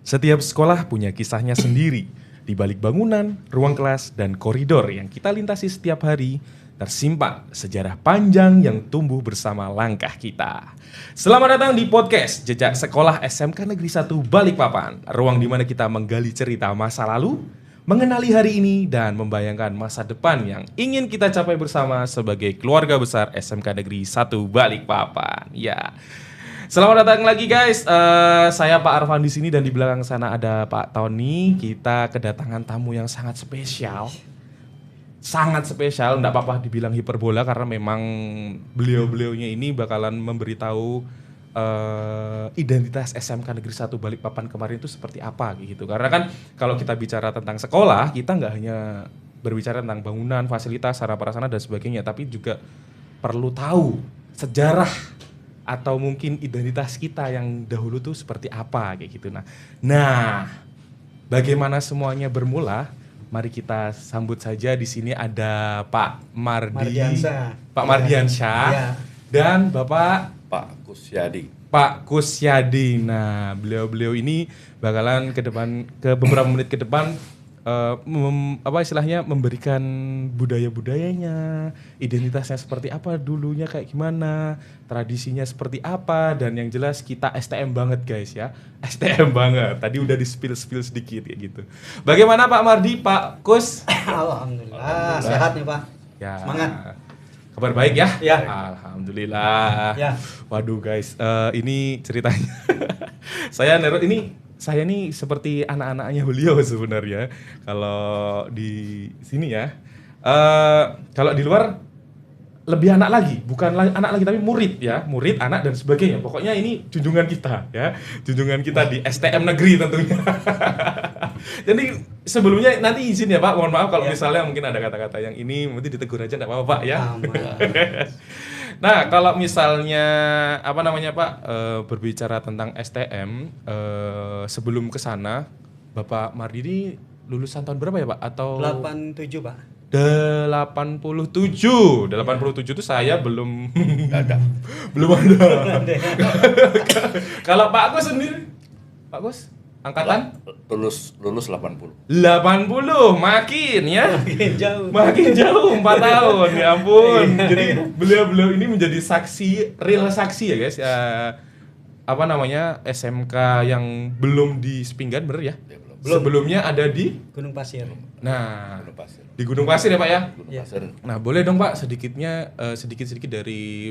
Setiap sekolah punya kisahnya sendiri. Di balik bangunan, ruang kelas, dan koridor yang kita lintasi setiap hari, tersimpan sejarah panjang yang tumbuh bersama langkah kita. Selamat datang di podcast Jejak Sekolah SMK Negeri 1 Balikpapan. Ruang di mana kita menggali cerita masa lalu, mengenali hari ini, dan membayangkan masa depan yang ingin kita capai bersama sebagai keluarga besar SMK Negeri 1 Balikpapan. Ya. Selamat datang lagi guys, saya Pak Arfan di sini dan di belakang sana ada Pak Tony. Kita kedatangan tamu yang sangat spesial, nggak apa-apa dibilang hiperbola karena memang beliau-beliaunya ini bakalan memberitahu identitas SMK Negeri 1 Balikpapan kemarin itu seperti apa gitu. Karena kan kalau kita bicara tentang sekolah, kita nggak hanya berbicara tentang bangunan, fasilitas, sarana prasarana dan sebagainya, tapi juga perlu tahu sejarah atau mungkin identitas kita yang dahulu tuh seperti apa kayak gitu. Nah, bagaimana semuanya bermula? Mari kita sambut saja. Di sini ada Pak Mardiansyah, ya. Dan Bapak Kusyadi. Pak Kusyadi. Nah, beliau ini bakalan ke beberapa menit ke depan memberikan budaya-budayanya, identitasnya seperti apa, dulunya kayak gimana, tradisinya seperti apa, dan yang jelas kita STM banget guys ya, STM banget. Tadi udah di-spill sedikit kayak gitu. Bagaimana Pak Mardi, Pak Kus? Alhamdulillah. Sehat nih Pak. Ya. Semangat. Kabar baik ya? Ya. Alhamdulillah. Ya. Waduh guys, ini ceritanya. Saya nih seperti anak-anaknya beliau sebenarnya. Kalau di sini ya, kalau di luar lebih anak lagi, bukan anak lagi tapi murid ya, murid, anak dan sebagainya. Pokoknya ini junjungan kita ya, junjungan kita di STM negeri tentunya. Jadi sebelumnya nanti izin ya Pak, mohon maaf kalau misalnya mungkin ada kata-kata yang ini mungkin ditegur aja enggak apa-apa Pak ya. Nah, kalau misalnya Pak berbicara tentang STM, sebelum ke sana Bapak Mardi ini lulusan tahun berapa ya Pak? Atau 87 Pak. 87 itu saya belum Ada. belum ada. Kalau Pak Gus sendiri, Pak Gus angkatan Lulus 80. 80 makin ya. Makin jauh 4 tahun, ya ampun. Jadi beliau ini menjadi real saksi ya guys. SMK yang belum di Sepinggan bener ya? Belum. Sebelumnya ada di Gunung Pasir. Nah, Gunung Pasir. di Gunung Pasir ya Pak ya? Gunung Ya. Pasir. Nah, boleh dong Pak sedikit dari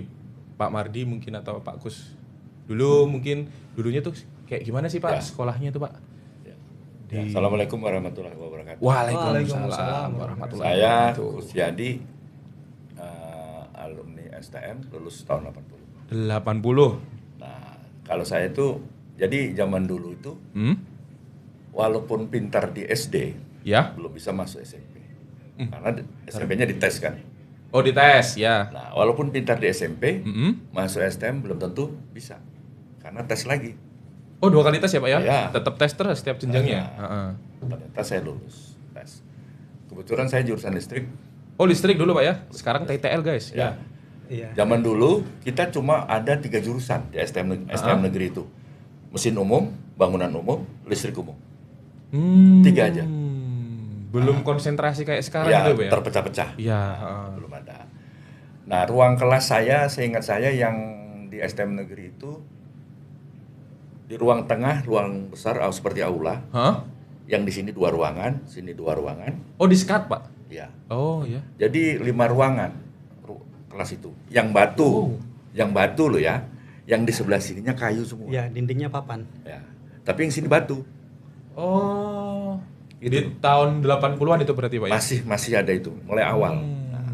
Pak Mardi mungkin atau Pak Kus. Dulunya tuh kayak gimana sih Pak Ya. sekolahnya tuh Pak? Ya, Assalamualaikum warahmatullahi wabarakatuh. Waalaikumsalam warahmatullahi Saya wabarakatuh. Kusyadi, alumni STM, lulus tahun 80. 80. Nah, kalau saya itu, jadi zaman dulu itu, walaupun pintar di SD, Ya. belum bisa masuk SMP. Karena SMP-nya dites kan. Oh, dites ya. Nah, walaupun pintar di SMP, Mm-mm. masuk STM belum tentu bisa. Karena tes lagi. Oh, 2 kali tes ya Pak ya? Ya. Tetap tes terus setiap jenjangnya. Ya. Heeh. Ternyata saya lulus tes. Kebetulan saya jurusan listrik. Oh, listrik dulu Pak ya. Sekarang TTL guys. Ya. Iya. Zaman dulu kita cuma ada 3 jurusan di STM negeri itu. Mesin umum, bangunan umum, listrik umum. 3 aja. Belum konsentrasi kayak sekarang Ya, gitu Pak ya. terpecah-pecah. Iya, Belum ada. Nah, ruang kelas saya, seingat saya yang di STM negeri itu di ruang tengah, ruang besar seperti aula. Hah? Yang di sini 2 ruangan, sini 2 ruangan. Oh, di sekat Pak. Ya. Oh, ya. Jadi 5 ruangan kelas itu. Yang batu loh ya. Yang di sebelah sininya kayu semua. Ya, dindingnya papan. Ya. Tapi yang sini batu. Oh. Gitu. Di tahun 80-an itu berarti Pak ya. Masih ada itu, mulai awal. Nah,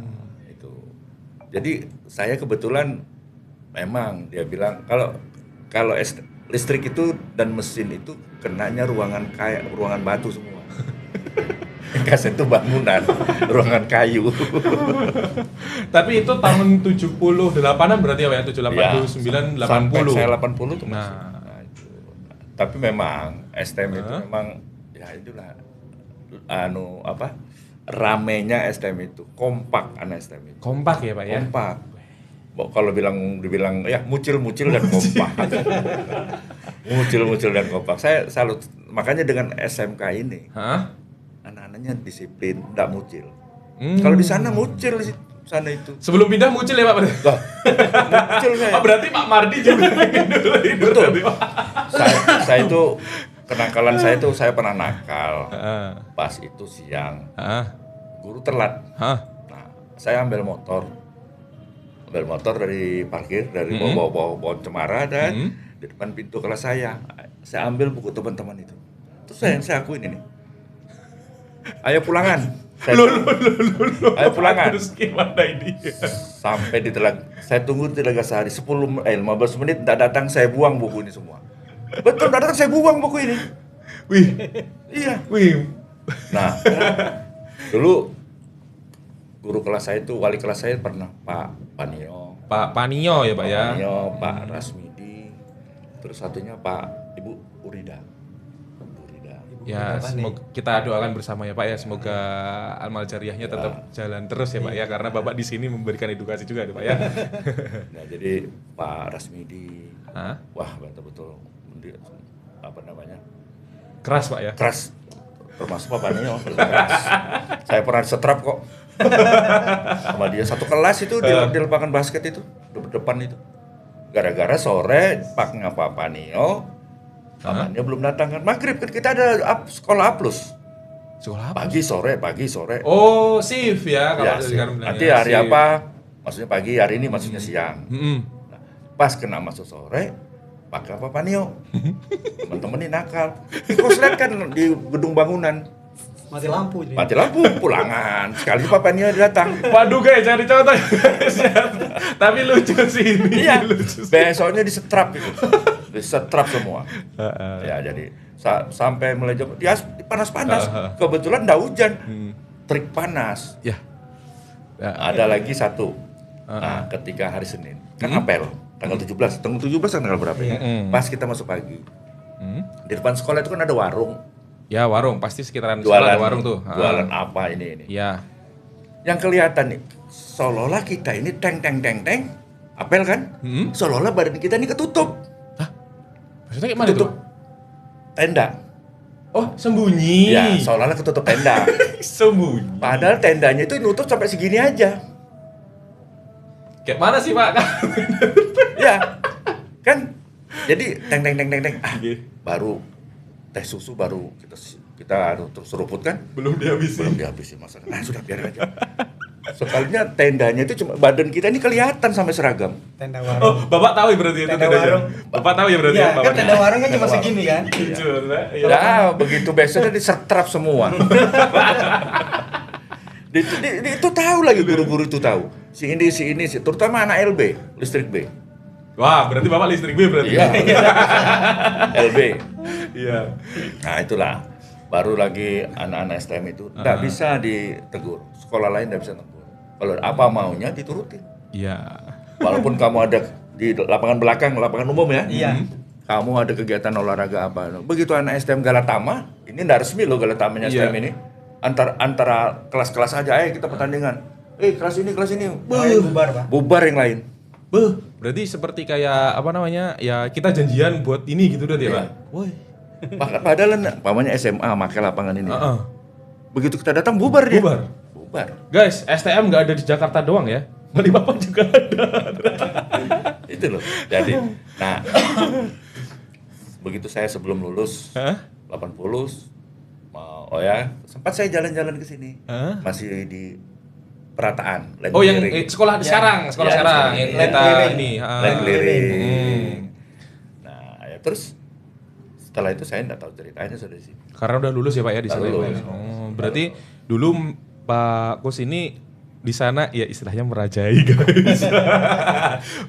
itu. Jadi saya kebetulan memang dia bilang kalau listrik itu dan mesin itu kenanya ruangan batu semua. Kas itu bangunan, ruangan kayu. Tapi itu tahun 78-an berarti ya Pak ya? 78, 79, 80. Sampai saya 80 tuh masih. Nah. Itu. Tapi memang STM itu memang ya itulah ramenya STM itu, kompak anak STM itu. Kompak ya Pak ya? Kompak. Kalau dibilang ya mucil dan kompak. Mucil dan kompak. Saya salut makanya dengan SMK ini Hah? anak-anaknya disiplin, enggak mucil. Hmm. Kalau di sana mucil di sana itu. Sebelum pindah muncul ya Pak? Lah, mucil saya. Oh, berarti Pak Mardi juga dulu itu. Betul. Saya itu kenakalan saya itu saya pernah nakal. Pas itu siang, guru telat. Nah, saya ambil motor dari parkir dari bawah pohon cemara dan di depan pintu kelas saya ambil buku teman-teman itu. Terus saya akuin ini. Ayo pulangan. Ayo pulangan. Terus gimana ini? Sampai di telaga, saya tunggu di telaga sehari 15 menit tidak datang, saya buang buku ini semua. Betul, tidak datang, saya buang buku ini. Wih, Iya. wih. Nah, dulu guru kelas saya itu, wali kelas saya pernah Pak Panio. Pak Panio ya Pak ya? Panio, Pak Rasmidi, terus satunya Pak Ibu Urida. Ya, semoga kita doakan bersama ya Pak ya, semoga amal jariahnya tetap jalan terus ya Pak ya, karena Bapak di sini memberikan edukasi juga ya Pak ya. Nah, jadi Pak Rasmidi, Hah? wah betul-betul apa namanya? Keras Pak ya? Keras. Termasuk Pak Panio, keras. Saya pernah disetrap kok. Sama dia satu kelas itu di lapangan basket itu, depan itu. Gara-gara sore paknya Pak Panio, Pamannya belum datang kan. Maghrib kan kita ada sekolah A+. Sekolah apa? Pagi sore. Oh, shift ya kalau Ya, sekarang bilang nanti ya, hari shift. apa? Maksudnya pagi, hari ini maksudnya siang. Mm-mm. Nah, pas kena masuk sore, pakai Pak Panio. Teman-teman ini nakal. Kos lihat kan di gedung bangunan. Mati lampu ini. Mati lampu, pulangan. Sekali Pak Panio datang. Waduh guys, cari contoh. Tapi lucu sih ini. Iya, Lucu sih. besoknya disetrap itu. Disetrap semua. Ya, jadi sampai mulai jam dia panas-panas. Kebetulan enggak hujan. Terik panas. Ya. Ada lagi satu. Nah, ketika hari Senin, kan apel tanggal 17. Tanggal 17 tanggal berapa ya? Pas kita masuk pagi. Di depan sekolah itu kan ada warung. Ya, warung pasti sekitaran sekolah ada warung tuh. Jualan apa ini. Ya. Yang kelihatan nih, seolah-olah kita ini teng apel kan? Seolah-olah badan kita ini ketutup. Maksudnya gimana itu? Ketutup tenda. Oh, sembunyi. Ya, seolah-olah ketutup tenda. Sembunyi. Padahal tendanya itu nutup sampai segini aja. Kayak mana sih, Pak? Ya, kan? Jadi teng. Iya. Baru teh susu baru kita harus terus seruput kan? Belum dihabisin. Belum dihabisin masa. Nah, sudah biarin aja. Sekalinya tendanya itu cuma badan kita ini kelihatan sampai seragam. Tenda warung. Oh, Bapak tahu ya berarti itu Tenda tendanya? warung. Bapak tahu ya berarti Iya, ya, kan Bapak? tenda warung kan cuma Tenda segini kan. Jujur, ya. Ya, begitu besoknya disetrap semua. Itu tahu lagi guru-guru itu tahu. Si ini, terutama anak LB, listrik B. Wah, berarti Bapak listrik B berarti. Iya. LB. Iya. Nah, itulah. Baru lagi anak-anak STM itu tidak bisa ditegur. Sekolah lain tidak bisa tegur. Kalau apa maunya diturutin. Iya. Walaupun kamu ada di lapangan belakang, lapangan umum ya. Iya. Kamu ada kegiatan olahraga apa. Begitu anak STM Galatama, ini tidak resmi loh Galatamanya STM ini. Antara kelas-kelas aja, kita pertandingan. Kelas ini. Bubar, Pak. Bubar yang lain. Berarti seperti kayak apa namanya? Ya kita janjian buat ini gitu berarti ya, Pak. Woi. Padahal pamannya SMA pakai lapangan ini. Begitu kita datang bubar dia. Bubar. Guys, STM nggak ada di Jakarta doang ya. Balikpapan juga ada. Itu loh. Jadi, nah, begitu saya sebelum lulus 80, sempat saya jalan-jalan ke sini. Masih di Perataan. Oh, yang sekolah sekarang, sekarang yang kita ini. Keliling. Nah, ya terus setelah itu saya nggak tahu ceritanya sudah di sini. Karena udah lulus ya Pak ya di sana. Lulus. Berarti dulu Pak Kus ini di sana ya istilahnya merajai guys.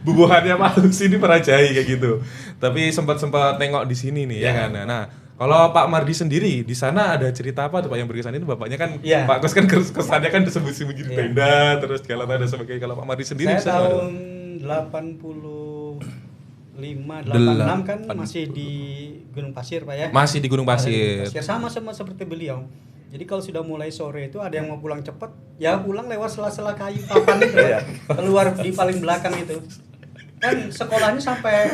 Bubuhannya Pak Kus ini merajai kayak gitu. Tapi sempat nengok di sini nih ya kan. Nah, kalau Pak Mardi sendiri di sana ada cerita apa tuh Pak yang berkesan itu bapaknya kan Pak Kus kan kesannya kan disebut-sebut di tenda terus kalau ada sebagainya. Kalau Pak Mardi sendiri Saya tahun 86 kan masih di Gunung Pasir Pak ya. Masih di Gunung Pasir. Sama seperti beliau. Jadi kalau sudah mulai sore itu ada yang mau pulang cepat, ya pulang lewat sela-sela kayu papan itu, keluar di paling belakang itu. Kan sekolahnya sampai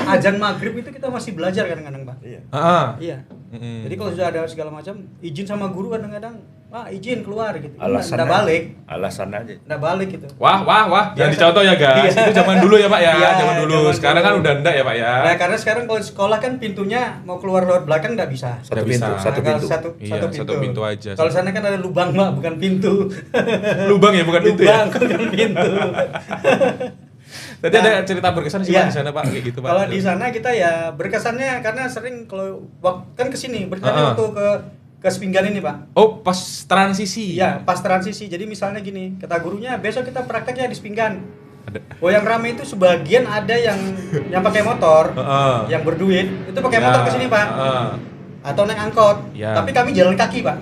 azan maghrib itu kita masih belajar kadang-kadang Pak. Iya. Iya. Jadi kalau sudah ada segala macam, izin sama guru kadang-kadang, izin keluar gitu. Alasan Nggak balik. Alasan aja. Nggak balik gitu. Wah, jangan dicontoh ya guys. Itu zaman dulu ya Pak ya, Iya, zaman dulu. zaman Sekarang kan dulu. udah enggak ya Pak ya. Nah, karena sekarang kalau di sekolah kan pintunya mau keluar lewat belakang nggak bisa. Satu Nggak pintu, bisa. satu Nah, kalau pintu. Iya, satu pintu aja. Kalau sana kan ada lubang Mbak, bukan pintu. Lubang ya, bukan pintu ya. Lubang, bukan pintu. Tadi ada cerita berkesan sih Iya. Pak di sana Pak kayak gitu Pak. Kalau di sana kita ya berkesannya karena sering kalau kan kesini berkesannya waktu ke Sepinggan ini Pak. Oh, pas transisi. Iya, pas transisi. Jadi misalnya gini, kata gurunya besok kita prakteknya di Sepinggan. Ada. Oh, yang rame itu sebagian ada yang pakai motor, yang berduit itu pakai motor ke sini Pak, atau naik angkot. Ya. Tapi kami jalan kaki Pak.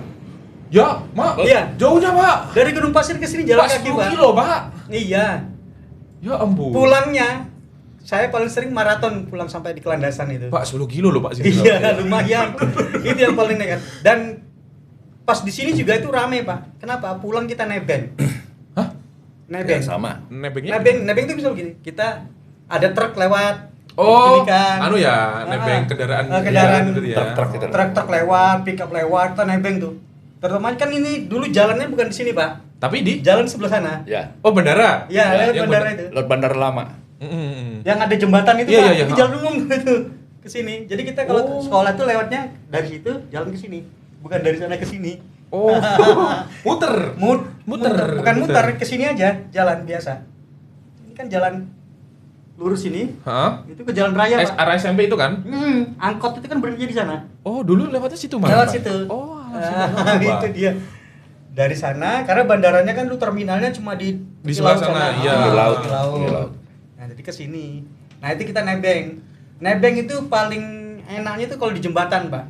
Ya, Mak. Iya. Jauhnya Pak. Dari Gunung Pasir ke sini jalan Pak, kaki 10 Pak. kilo Pak. Iya. Ya ampun. Pulangnya saya paling sering maraton pulang sampai di Kelandasan itu. Pak 10 kilo loh Pak sini. Iya, lumayan. Itu yang paling nekat. Dan pas di sini juga itu rame Pak. Kenapa? Pulang kita nebeng. Hah? Nebeng. Ya, sama. Nebengnya? Nebeng itu bisa begini. Kita ada truk lewat. Oh, ini kan. anu ya, nebeng kendaraan. Kendaraan gitu ya. Truk-truk gitu. Truk lewat, pickup lewat, kita nebeng tuh. Terutama kan ini dulu jalannya bukan di sini Pak. Tapi di Jalan sebelah sana. Ya. Oh, bandara. Iya, lewat yang bandara itu. Lewat bandar lama. Yang ada jembatan itu Iya, Pak, iya, di iya. jalan umum itu ke sini. Jadi kita kalau ke sekolah tuh lewatnya dari situ jalan ke sini, bukan dari sana ke sini. Oh, muter. Muter. Bukan muter, ke sini aja jalan biasa. Ini kan jalan lurus ini. Hah? Itu ke jalan raya, Pak. Arah SMP itu kan? Angkot itu kan berhenti di sana. Oh, dulu lewatnya situ malah. Lewat Pak? situ. Oh, lewat situ. Itu dia. Dari sana karena bandaranya kan lu terminalnya cuma di sebelah laut sana, iya. Di laut. Di laut. Di laut. Nah, jadi ke sini. Nah, itu kita nebeng. Nebeng itu paling enaknya itu kalau di jembatan, Pak.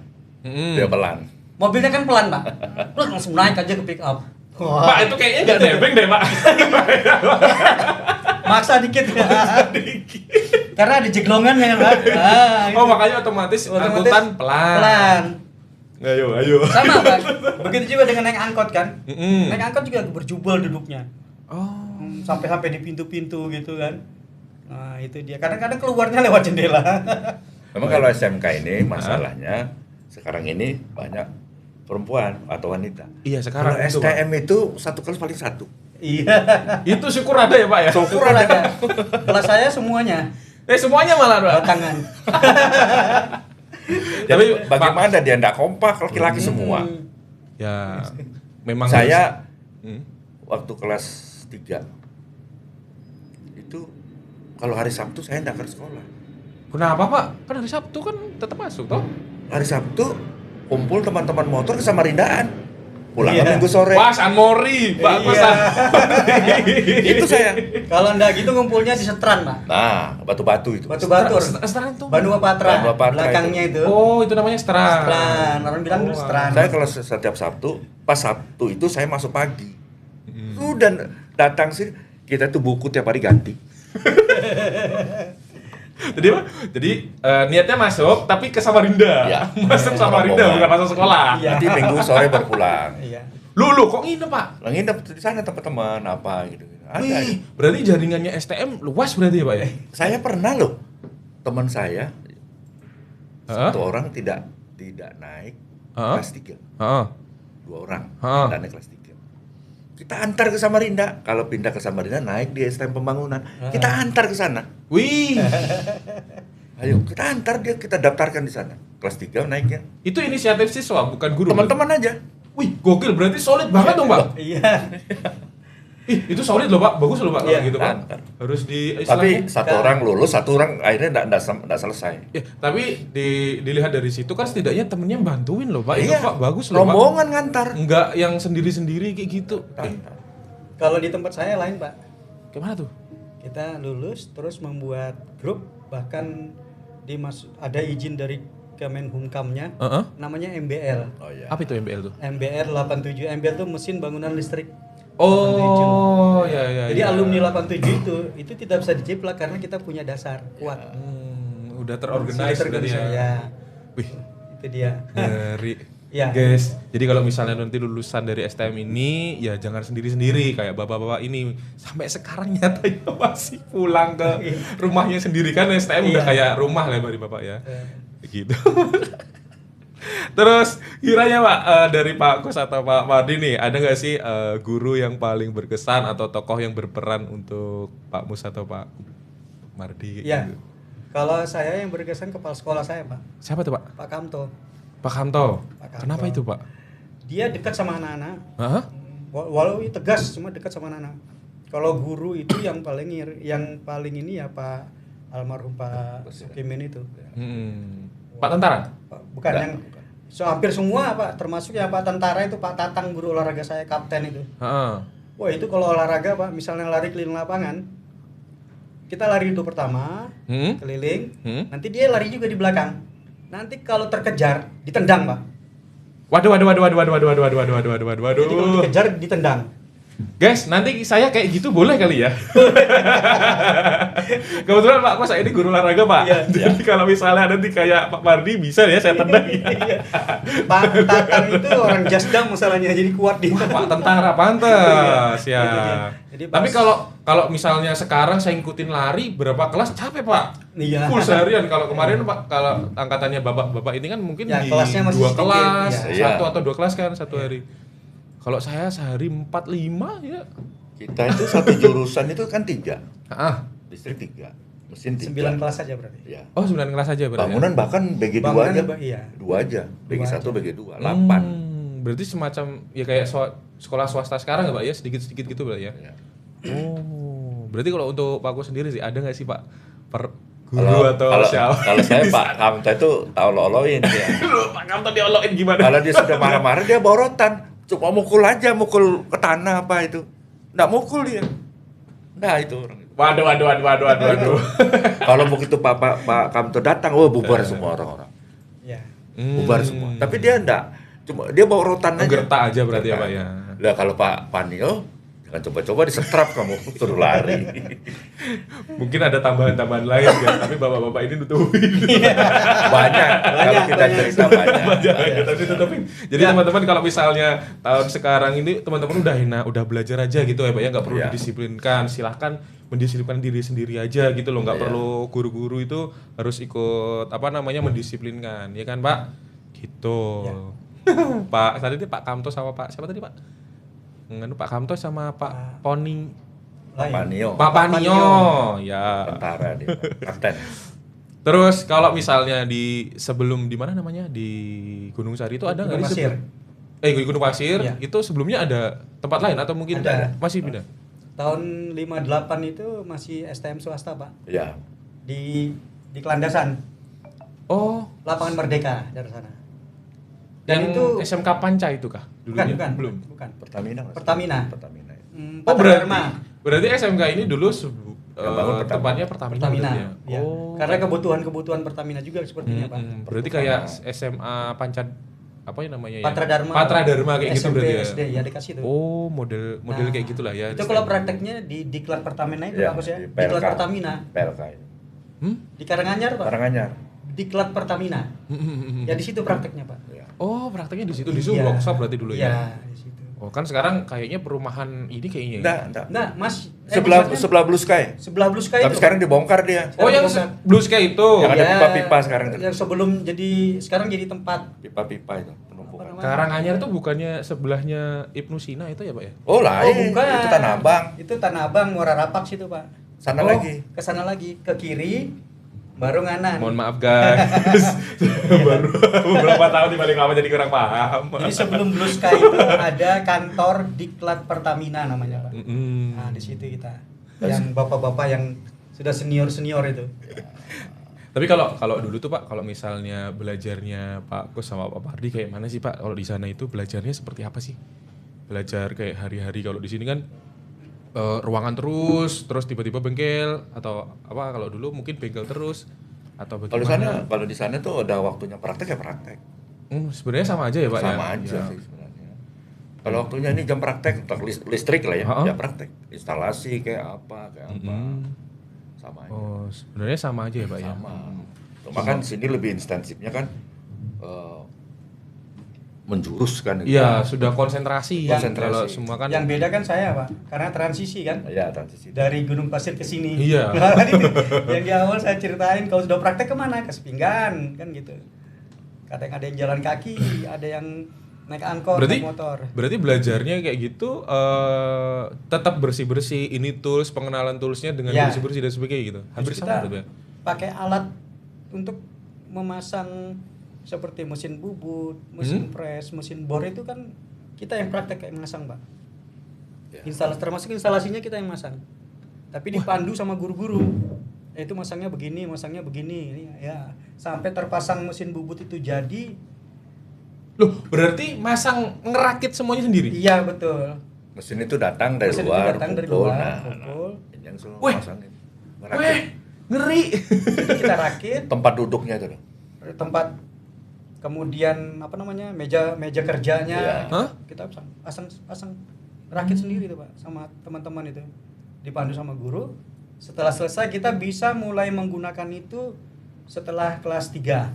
Dia pelan. Mobilnya kan pelan, Pak. Lu langsung naik aja ke pick up. Pak, itu kayaknya nggak nebeng deh, Pak. Maksa dikit. Karena ada jeglongannya, Pak. Oh, makanya otomatis angkutan pelan. Pelan. Ayo. Sama, Pak. Begitu juga dengan naik angkot kan. Mm-mm. Naik angkot juga berjubel duduknya. Oh. Sampai di pintu-pintu gitu kan. Nah, itu dia. Kadang-kadang keluarnya lewat jendela. Memang kalau SMK ini masalahnya sekarang ini banyak perempuan atau wanita. Iya, sekarang Kalau itu, STM itu satu kelas paling satu. Iya. Itu syukur ada ya, Pak ya? Syukur ada. Kelas saya semuanya Semuanya malah, Pak. batangan. Jadi bagaimana dia enggak kompak laki-laki semua. Ya, memang Saya harus- waktu kelas 3 itu kalau hari Sabtu saya enggak ke sekolah. Kenapa, Pak? Kan hari Sabtu kan tetap masuk toh? Hari Sabtu kumpul teman-teman motor ke Samarindaan. Pulang Iya. Minggu sore. Wah, San Mori, bagus Iya. Itu saya. Kalau enggak gitu ngumpulnya di Setran, Pak. Nah, batu-batu itu. Batu-batur. Seteran tuh. Bandung Patra. Bandung Patra Belakangnya itu. Oh, itu namanya Setran. Setran. Orang bilang Oh, Setran. Saya kalau setiap Sabtu, pas Sabtu itu saya masuk pagi. Sudah datang sih, kita tuh buku tiap hari ganti. Jadi niatnya masuk tapi ke Samarinda. Iya. Masuk Samarinda Rombongan. bukan masuk sekolah. Iya. Nanti Minggu sore baru pulang. Iya. Lu kok nginep, Pak? Lah nginep di sana tempat teman apa gitu. Ada. Wih, berarti jaringannya STM luas berarti ya, Pak ya? Saya pernah loh, teman saya Hah? satu orang tidak naik Hah? kelas 3. Heeh. 2 orang Hah? tidak naik kelas 3. Kita antar ke Samarinda. Kalau pindah ke Samarinda naik di STM Pembangunan. Kita antar ke sana. Wih, Ayo, kita antar dia, kita daftarkan di sana. Kelas 3 naiknya. itu inisiatif siswa bukan guru. Teman-teman aja. Wih, gokil, berarti solid banget dong, Pak. Iya. Ih, itu solid loh, Pak. Bagus loh, Pak, kalau Iya, gitu, Pak. antar. Harus di Tapi istilahnya- satu orang lulus, satu orang akhirnya enggak selesai. Ya, tapi dilihat dari situ kan setidaknya temennya bantuin loh, Pak. Itu, Iya. Pak, bagus loh, Pak. Rombongan ngantar. Enggak yang sendiri-sendiri kayak gitu. Antar. Kalau di tempat saya lain, Pak. Gimana tuh? Kita lulus terus membuat grup, bahkan ada izin dari Kemenhumkamnya, Heeh. namanya MBL. Oh iya. Apa itu MBL tuh? MBR 87. MBL itu mesin bangunan listrik. Oh, ya. Jadi alumni 87 itu tidak bisa dijiplak karena kita punya dasar kuat. Udah terorganize berarti ya. Ya. Wih, Itu dia. dari Ya. guys, jadi kalau misalnya nanti lulusan dari STM ini ya jangan sendiri-sendiri kayak bapak-bapak ini sampai sekarang nyatanya masih pulang ke rumahnya sendiri kan STM udah Iya. kayak rumah lah bagi bapak ya. Gitu. Terus kiranya Pak, dari Pak Kus atau Pak Mardi nih, ada nggak sih guru yang paling berkesan atau tokoh yang berperan untuk Pak Mus atau Pak Mardi? Ya. Gitu? Kalau saya yang berkesan kepala sekolah saya, Pak. Siapa tuh Pak? Pak Kamto. Pak Kamto. Pak Kamto. Kenapa itu Pak? Dia dekat sama anak-anak. Hah? Walau tegas, cuma dekat sama anak-anak. Kalau guru itu yang paling ini ya Pak almarhum Pak Sukimin itu. Pak Tentara? Bukan Enggak, yang bukan. hampir semua Pak, termasuk yang Pak Tentara itu Pak Tatang, guru olahraga saya, kapten itu. Heeh. Wah itu kalau olahraga Pak, misalnya lari keliling lapangan, kita lari itu pertama, keliling, nanti dia lari juga di belakang. Nanti kalau terkejar, ditendang Pak. Waduh. Jadi kalau dikejar, ditendang. Guys, nanti saya kayak gitu boleh kali ya? Kebetulan Pak Kus ini guru olahraga Pak. Iya. Jadi kalau misalnya nanti kayak Pak Mardi bisa ya saya tendang. Iya. Pak Tatang itu orang jasdam masalahnya, jadi kuat dia. Pak Tentara pantes ya. Jadi Tapi pas- kalau misalnya sekarang saya ngikutin lari berapa kelas capek Pak. Iya. Full seharian. Kalau kemarin Pak, kalau angkatannya bapak-bapak ini kan mungkin Ya, di kelasnya masih 2 sedikit, kelas, ya. 1 atau 2 kelas kan satu hari. Kalau saya sehari 4-5 ya. Kita itu satu jurusan itu kan 3. Ah. Listrik 3. Mesin 3. 9 kelas saja berarti. Ya. Oh, 9 kelas aja berarti. Bangunan bahkan BG 2 Bangunan aja. iya. 2 aja. BG 1, Dua aja. BG 2, 8. Berarti semacam ya kayak sekolah swasta sekarang nggak Pak ya? Sedikit-sedikit gitu berarti ya? Ya. Oh. Berarti kalau untuk Pak Kus sendiri sih ada nggak sih Pak guru atau siapa? Kalau saya Pak Kamto itu tahu lo-oloin dia. Dulu Pak Kamto diolokin gimana? Kalau dia sudah marah-marah dia borotan. Cuma mukul aja, mukul ke tanah apa itu. Nggak mukul dia. Nah itu orang itu. Waduh. Kalau begitu Pak Kamto datang, bubar semua orang-orang. Ya. Bubar semua. Tapi dia enggak. Cuma dia bawa rotan aja. Gertak aja berarti ya Pak ya. Lah kalau Pak Panio, jangan coba-coba disetrap kamu suruh lari. Mungkin ada tambahan-tambahan lain ya, tapi bapak-bapak ini nutupin. Banyak. Kalau kita banyak. cerita banyak. Kita ditutupin. Jadi teman-teman kalau misalnya tahun sekarang ini teman-teman udah enak, udah belajar aja gitu ya Pak ya, nggak perlu Iya. didisiplinkan. Silahkan mendisiplinkan diri sendiri aja gitu loh, nggak Iya. perlu guru-guru itu harus ikut mendisiplinkan, ya kan Pak? Gitu. Pak tadi Pak Kamto sama Pak siapa tadi Pak? Pak Kamto sama Pak Poni. Pak Panio, Pak Panio, ya. tentara dia, kapten. Terus kalau misalnya sebelum di mana namanya di Gunung Sari itu ada nggak Gunung di Pasir. di Gunung Pasir Iya. itu sebelumnya ada tempat lain atau mungkin Ada. masih pindah? Tahun 58 itu masih STM swasta Pak, Ya. di Kelandasan, Oh, lapangan Merdeka dari sana. dan Dan itu SMK Panca itu kah dulunya? bukan, Belum. bukan. Pertamina. Mas. Pertamina. Pertamina. Oh, Patra berarti SMK ini dulu Yang bangun Pertamina. tempatnya Pertamina. Pertamina. berarti ya? Ya. Oh. Karena kebutuhan Pertamina juga sepertinya Pak. Berarti kayak SMA Panca apa ya namanya ya? Patra Dharma. Patra Dharma kayak gitu SMP, berarti ya. SD ya dikasih itu. Oh, model Nah, kayak gitulah ya. Itu kalau prakteknya di Diklat Pertamina itu Ya, bagus ya. di Diklat PLK. Pertamina. PLK itu. Di Karanganyar Pak. Karanganyar. Diklat Pertamina. Ya di situ prakteknya Pak. Ya. Oh, prakteknya di situ di Iya. workshop berarti dulu ya. Iya, di situ. Oh, kan sekarang kayaknya perumahan ini kayaknya. Ya? Enggak. Nah, Mas, Sebelah Blue Sky. sebelah Blue Sky Tapi itu. sekarang dibongkar dia. Oh, yang Sekarang Blue Sky itu. Yang ada Ya, pipa-pipa sekarang. Yang sebelum sekarang jadi tempat Pipa-pipa itu penumpukan. Apa namanya? Karanganyar itu bukannya sebelahnya Ibnu Sina itu ya, Pak ya? Oh lain, bukan. itu Tanah Abang. Itu Tanah Abang, Muara Rapak situ, Pak. Sana Oh, lagi. ke sana lagi, ke kiri baru nganan. Mohon maaf guys. Baru beberapa tahun di balik lama jadi kurang paham. Jadi sebelum Blue Sky itu ada kantor Diklat Pertamina namanya, Pak. Mm-mm. Nah, di situ kita. Yang bapak-bapak yang sudah senior-senior itu. Tapi kalau dulu tuh Pak, kalau misalnya belajarnya Pak Kus sama Pak Pardi kayak mana sih Pak? Kalau di sana itu belajarnya seperti apa sih? Belajar kayak hari-hari, kalau di sini kan ruangan terus tiba-tiba bengkel atau apa? Kalau dulu mungkin bengkel terus atau bagaimana? Kalau di sana tuh udah waktunya praktek ya praktek. Sebenarnya sama aja ya Pak ya? Sama aja Ya. sih sebenarnya. Kalau waktunya ini jam praktek untuk listrik lah ya, Ha-ha. ya praktek. Instalasi kayak apa. Sama aja. Oh, sebenarnya sama aja ya Pak ya? Sama. Cuma kan sini lebih intensifnya kan menjurus kan. Iya, sudah konsentrasi. Konsentrasi. Kalau semua kan Yang beda kan saya, Pak. Karena transisi kan. Ya transisi. Dari Gunung Pasir ke sini. Iya. Nah, itu yang di awal saya ceritain kalau sudah praktek kemana? Ke Sepinggan kan gitu. Kadang ada yang jalan kaki, ada yang naik angkot, naik motor. Berarti belajarnya kayak gitu tetap bersih-bersih, ini tools, pengenalan toolsnya dengan bersih-bersih dan sebagainya gitu. Hampir sama berarti ya. Pakai alat untuk memasang seperti mesin bubut, mesin press, mesin bor itu kan kita yang praktek kayak masang, Pak. Termasuk instalasinya kita yang masang. Tapi dipandu sama guru-guru. Itu masangnya begini, ini ya. Sampai terpasang mesin bubut itu jadi. Loh, berarti masang ngerakit semuanya sendiri? Iya, betul. Mesin itu datang dari luar, pukul. Yang semua pasangin. Ngeri. Jadi kita rakit. Tempat duduknya itu. Tempat kemudian meja kerjanya kita pasang rakit sendiri tuh, Pak, sama teman-teman itu. Dipandu sama guru. Setelah selesai kita bisa mulai menggunakan itu setelah kelas 3.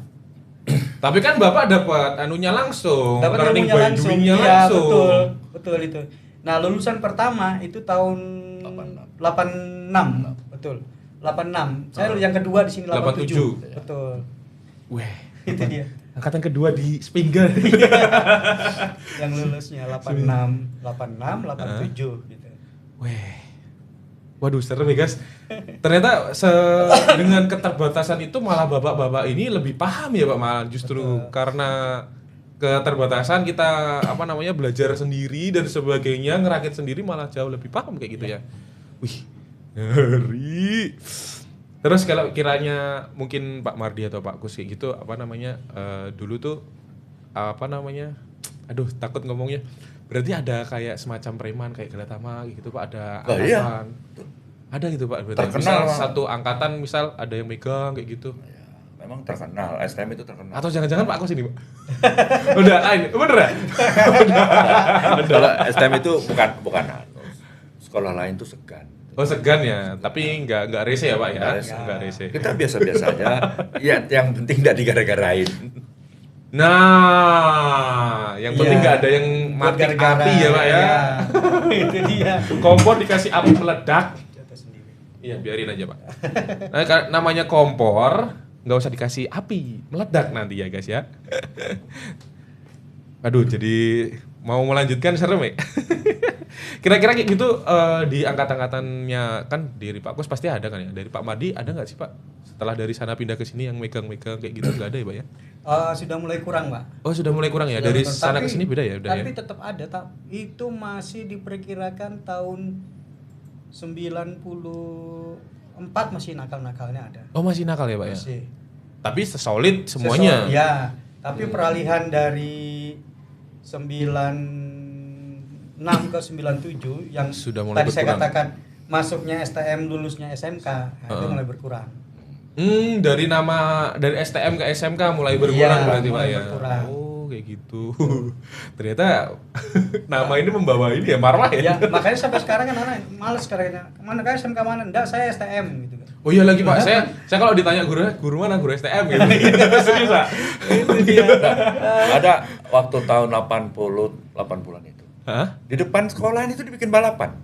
Tapi kan Bapak dapat anunya langsung, dapat learning ilmunya by langsung. doing-nya Iya, langsung. Betul itu. Nah, lulusan pertama itu tahun 86. Betul. 86. Saya yang kedua di sini 87. Betul. Weh, Itu dia. angkatan kedua di Spingal. Yang lulusnya 86, 87 gitu. Weh. Waduh, serem ya, guys. Ternyata dengan keterbatasan itu malah bapak-bapak ini lebih paham ya, Pak, malah justru karena keterbatasan kita belajar sendiri dan sebagainya, ngerakit sendiri malah jauh lebih paham kayak gitu ya. Wih, ngeri. Terus kalau kiranya mungkin Pak Mardi atau Pak Kus kayak gitu dulu tuh aduh takut ngomongnya. Berarti ada kayak semacam preman kayak Galatama gitu, Pak, ada angkatan. Iya. Ada gitu, Pak. Berarti Terkenal. misal satu angkatan misal ada yang megang kayak gitu. Ya, memang terkenal, STM itu terkenal. Atau jangan-jangan Pak Kus ini, Pak. Udah, beneran. Kalau STM itu bukan sekolah lain tuh segan. Oh, segan ya, tapi enggak rese ya, Pak ya. Enggak rese. Kita biasa-biasa aja. Ya, yang penting enggak digara-garain. Nah, yang penting nggak ada yang mati api ya, Pak ya. Itu dia. Kompor dikasih api meledak. Iya, biarin aja, Pak. Nah, namanya kompor nggak usah dikasih api meledak nanti ya, guys ya. Aduh, jadi mau melanjutkan serem ya. Kira-kira kayak gitu di angkatan-angkatannya kan dari Pak Kus pasti ada kan ya. Dari Pak Mardi ada nggak sih, Pak? Setelah dari sana pindah ke sini yang megang-megang kayak gitu nggak ada ya, Pak ya? Sudah mulai kurang, Pak. Oh, sudah mulai kurang ya. Dari sana ke sini beda ya, udah ya. Tapi tetap ada, itu masih diperkirakan tahun 94 masih nakal-nakalnya ada. Oh, masih nakal ya, Pak ya? Masih. Tapi solid semuanya. Ya, tapi peralihan dari 96 ke 97 yang sudah mulai tadi berkurang. saya katakan masuknya STM, lulusnya SMK, itu mulai berkurang. Dari STM ke SMK mulai berkurang berarti, Pak ya. Berkurang. Oh, kayak gitu. Ternyata nama ini membawa ini ya, marwah ya. Ya, makanya sampai sekarang kan anak males sekarang. Mana kayak SMK mana? Enggak, saya STM gitu kan. Oh iya lagi, Pak. Saya kalau ditanya guru mana? Guru STM gitu. Serius, Pak. Itu dia. Ada waktu tahun 80-an itu. Hah? Di depan sekolah itu dibikin balapan.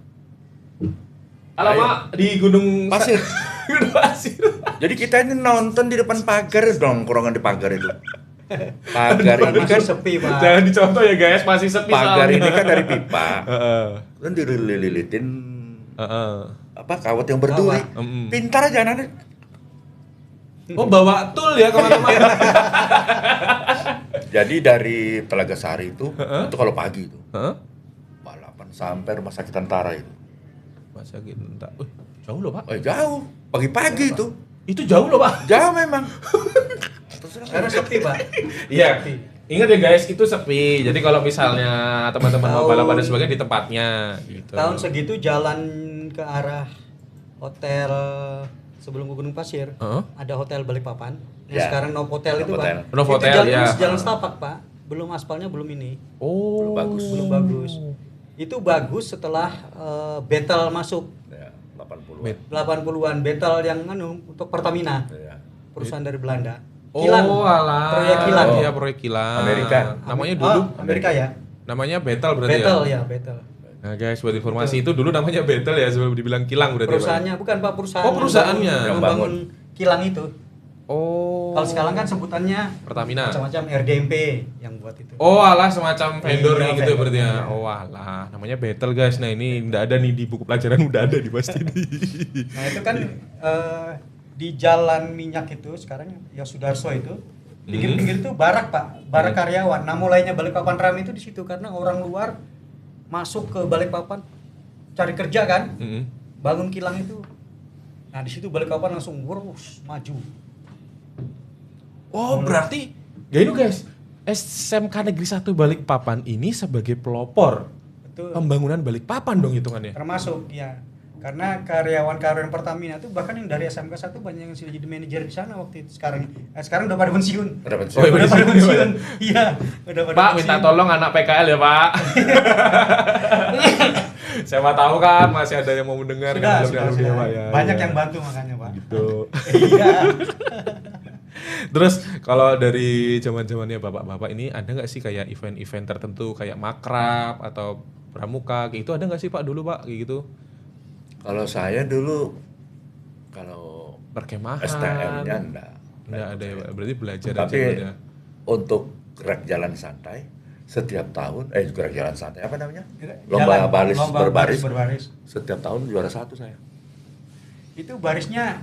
Alamak, di Gunung Pasir. Gunung Pasir. Jadi kita ini nonton di depan pagar dong, kurangan di pagar itu. Pagar ini kan sepi, Pak. Jangan dicontoh ya, guys, masih sepi pagar soalnya. ini kan dari pipa. Heeh. Kan dililitin kawat yang Kawat. berduri. Pintar aja anak-anak. Oh, bawa tool ya kemana-mana. Jadi dari Telaga Sari itu kalau pagi itu balapan sampai rumah sakit tentara itu. Masa gitu entar. Jauh loh, Pak. Jauh, pagi-pagi itu. Itu jauh loh, Pak. Jauh memang. Karena sepi, Pak. Iya. Ingat ya, guys, itu sepi. Jadi kalau misalnya teman-teman mau balapan dan sebagainya di tempatnya gitu. Tahun segitu jalan ke arah hotel sebelum ke Gunung Pasir, ada hotel Balikpapan. Yang sekarang Novotel itu, Pak. Novotel, itu ya. jalan setapak, Pak. Belum aspalnya belum ini. Oh, Belum bagus. Itu bagus setelah Betel masuk. Ya, 80-an. 80-an Betel yang untuk Pertamina. Ya. Perusahaan dari Belanda. Oh, Kilan. alah. Proyek Kilan. Iya, proyek Kilan. Amerika. Namanya dulu Amerika ya. namanya Betel berarti Betel ya. ya, Betel. Nah, guys, buat informasi itu dulu namanya Betel ya, sebelum dibilang kilang berarti. Perusahaannya bukan, Pak, perusahaan. Oh, perusahaannya. yang membangun kilang itu. Oh. Kalau sekarang kan sebutannya Pertamina. macam-macam RDMP yang buat itu. Oh alah, semacam vendor Iya, gitu vendor. berarti ya. Iya. Oh alah, namanya battle guys. Nah ini nggak ada nih di buku pelajaran, udah ada di pasti nih. Nah itu kan di Jalan Minyak itu sekarang ya Sudarso itu pinggir-pinggir itu barak Pak, barak karyawan. Nah mulainya Balikpapan ramai itu di situ karena orang luar masuk ke Balikpapan cari kerja kan, bangun kilang itu. Nah di situ Balikpapan langsung wurus maju. Oh berarti ya itu guys, SMK Negeri 1 Balikpapan ini sebagai pelopor Betul. pembangunan Balikpapan dong hitungannya. Termasuk ya. Karena karyawan-karyawan Pertamina itu bahkan yang dari SMK 1 banyak yang sudah jadi manajer di sana waktu itu. Sekarang udah pada pensiun. Udah pensiun. Oh, iya, Udah pada pensiun. pensiun. Iya, udah pada Pak pensiun. minta tolong anak PKL ya Pak. Siapa tahu kan masih ada yang mau mendengar Sudah, kan, sudah. ya, Pak, ya, Banyak ya. yang bantu makanya Pak. Gitu. Iya. Terus kalau dari zaman-zamannya bapak-bapak ini ada nggak sih kayak event-event tertentu kayak makrab atau pramuka kayak itu, ada nggak sih Pak dulu Pak kayak gitu? Kalau saya dulu kalau Perkemahan. STM-nya enggak. Nggak ada ya Pak. Berarti belajar Tapi aja udah. untuk gerak jalan santai setiap tahun, gerak jalan santai apa namanya? Jalan, Lomba baris berbaris. setiap tahun juara 1 saya. Itu barisnya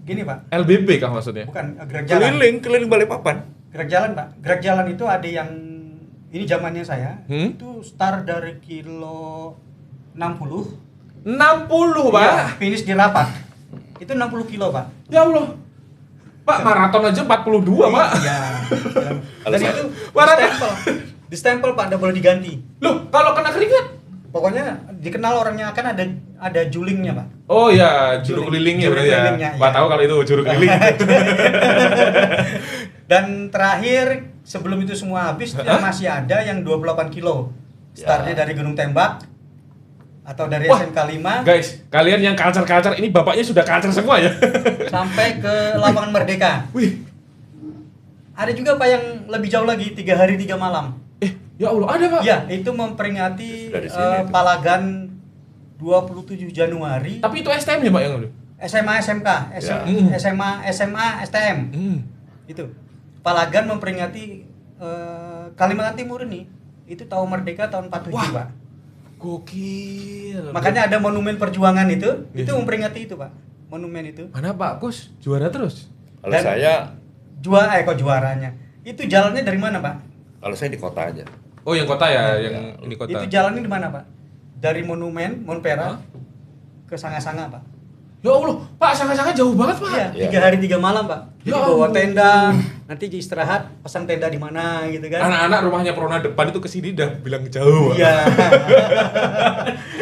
gini Pak. LBB kah maksudnya? Bukan gerak jalan. Keliling Balikpapan. Gerak jalan Pak. Gerak jalan itu ada yang ini zamannya saya. Hmm? Itu start dari kilo 60. 60 Pak. Iya, finish di Rapak. Itu 60 kilo Pak. Ya Allah. Pak maraton aja 42 Pak. Iya. Kalau Dan saya- itu Maraton. di stempel Pak, nggak boleh diganti. Loh kalau kena keringat? Pokoknya dikenal orangnya kan ada julingnya Pak. Oh ya, juru kelilingnya Juru berarti ya. kelilingnya, Pak iya. tahu kalau itu juru keliling. Dan terakhir sebelum itu semua habis yang masih ada yang 28 kilo. Startnya Ya. dari Gunung Tembak atau dari Wah, SMK 5 Guys, kalian yang kalcar-kalcar ini bapaknya sudah kalcar semua ya. sampai ke lapangan Merdeka. Wih, Ada juga Pak yang lebih jauh lagi 3 hari 3 malam. ya Allah ada Pak. Ya, itu memperingati Sudah di sini itu. Palagan 27 Januari. Tapi itu STM ya Pak yang itu? SMA SMK, Ya. SMA STM. Itu. Palagan memperingati Kalimantan Timur ini. Itu tahun merdeka tahun 47, Wah. Pak. Gokil. Makanya ada monumen perjuangan itu Iya. memperingati itu, Pak. Monumen itu. Mana Pak Kus? Juara terus. Kalau Dan- saya Kok juaranya. Itu jalannya dari mana, Pak? di kota aja. Oh yang kota ya, yang ini kota. Itu jalannya di mana, Pak? Dari monumen Monpera Hah? ke Sanga-Sanga, Pak. Ya Allah, Pak sangat-sangat jauh banget Pak. Iya, Iya. 3 hari 3 malam, Pak. Jadi Ya bawa ampun. tenda, nanti istirahat, pasang tenda di mana gitu kan. Anak-anak rumahnya Prona depan itu kesini udah bilang jauh. Pak. Iya.